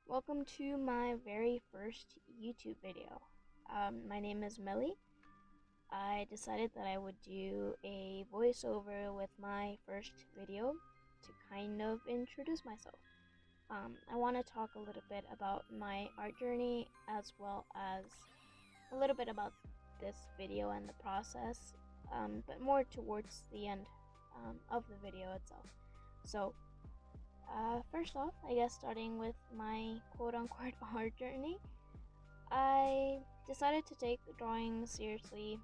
Welcome to my very first YouTube video. My name is Millie. I decided that I would do a voiceover with my first video to kind of introduce myself. I want to talk a little bit about my art journey as well as a little bit about this video and the process, but more towards the end of the video itself. So, first off, I guess starting with my quote-unquote art journey, I decided to take drawing seriously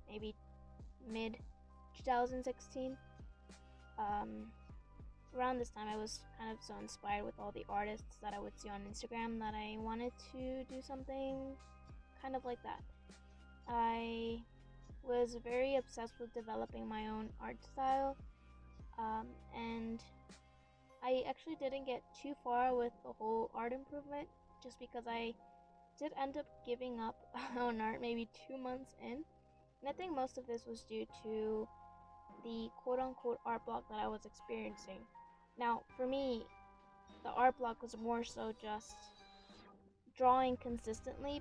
maybe mid 2016. Around this time I was kind of so inspired with all the artists that I would see on Instagram that I wanted to do something kind of like that. I was very obsessed with developing my own art style, and I actually didn't get too far with the whole art improvement just because I did end up giving up on art maybe 2 months in. And I think most of this was due to the quote-unquote art block that I was experiencing. Now, for me, the art block was more so just drawing consistently,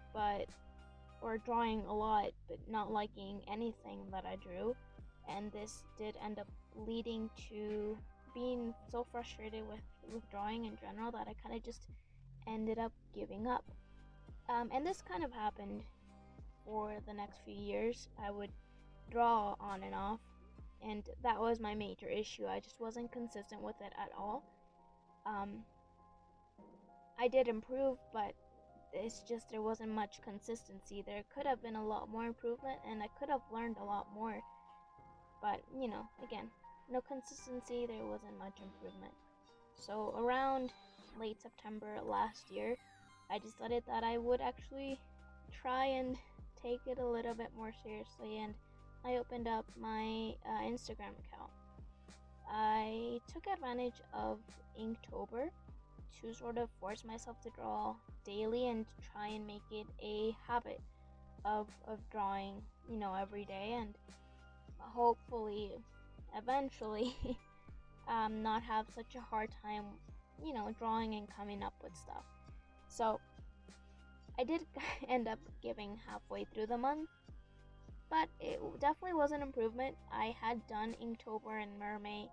or drawing a lot, but not liking anything that I drew. And this did end up leading to being so frustrated with drawing in general that I kind of just ended up giving up. And this kind of happened for the next few years. I would draw on and off, and that was my major issue. I just wasn't consistent with it at all. I did improve, but it's just there wasn't much consistency. There could have been a lot more improvement, and I could have learned a lot more. But, again, no consistency, there wasn't much improvement. So around late September last year, I decided that I would actually try and take it a little bit more seriously, and I opened up my Instagram account. I took advantage of Inktober to sort of force myself to draw daily and try and make it a habit of drawing, every day, and hopefully eventually not have such a hard time, drawing and coming up with stuff. So I did end up giving halfway through the month, but it definitely was an improvement. I had done Inktober and Mermaid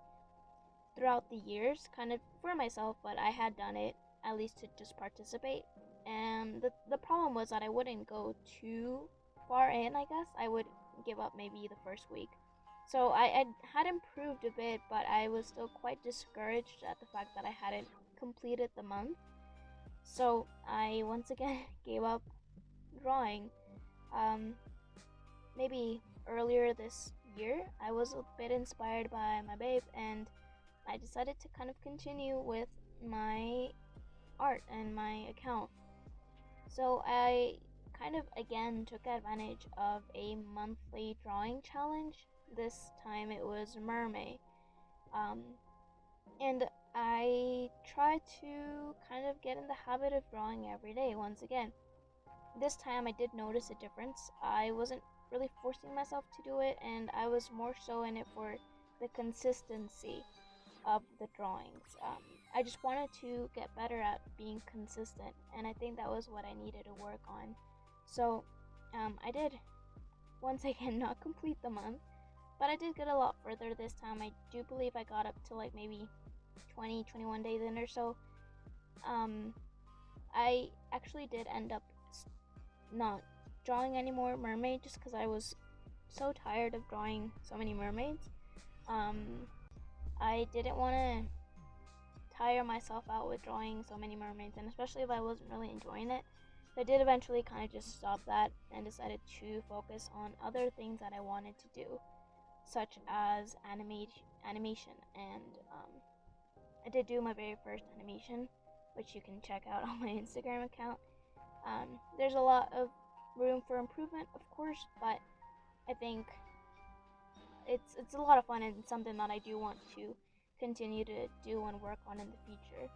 throughout the years, kind of for myself, but I had done it at least to just participate. And the problem was that I wouldn't go too far in, I guess. I would give up maybe the first week. So I had improved a bit, but I was still quite discouraged at the fact that I hadn't completed the month. So I once again gave up drawing. Maybe earlier this year, I was a bit inspired by my babe, and I decided to kind of continue with my art and my account. So I kind of again took advantage of a monthly drawing challenge. This time it was Mermaid. And I tried to kind of get in the habit of drawing every day once again. This time I did notice a difference. I wasn't really forcing myself to do it, and I was more so in it for the consistency of the drawings. I just wanted to get better at being consistent, and I think that was what I needed to work on. So I did once again not complete the month, but I did get a lot further this time. I do believe I got up to like maybe 21 days in or so. I actually did end up not drawing any more mermaid just because I was so tired of drawing so many mermaids. I didn't want to tire myself out with drawing so many mermaids, and especially if I wasn't really enjoying it. So I did eventually kind of just stop that and decided to focus on other things that I wanted to do, such as animation. And I did do my very first animation, which you can check out on my Instagram account. There's a lot of room for improvement, of course, but I think it's a lot of fun and something that I do want to continue to do and work on in the future.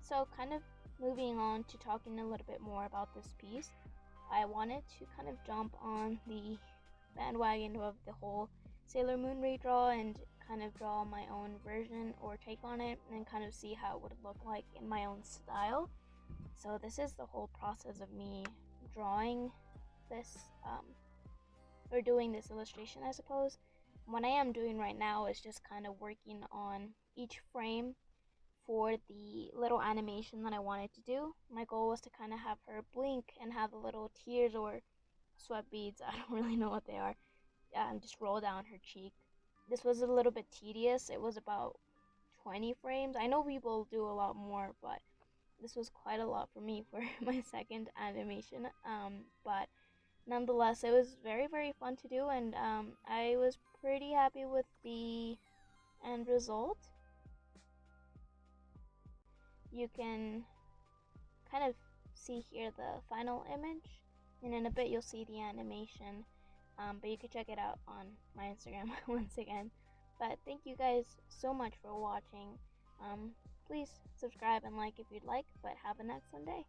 So kind of moving on to talking a little bit more about this piece, I wanted to kind of jump on the bandwagon of the whole Sailor Moon redraw and kind of draw my own version or take on it and kind of see how it would look like in my own style. So this is the whole process of me drawing this or doing this illustration, I suppose. What I am doing right now is just kind of working on each frame for the little animation that I wanted to do. My goal was to kind of have her blink and have the little tears or sweat beads, I don't really know what they are, just roll down her cheek. This was a little bit tedious. It was about 20 frames. I know people do a lot more, but this was quite a lot for me for my second animation. But nonetheless, it was very, very fun to do, and I was pretty happy with the end result. You can kind of see here the final image, and in a bit you'll see the animation, but you can check it out on my Instagram once again. But thank you guys so much for watching. Please subscribe and like if you'd like, but have an excellent day.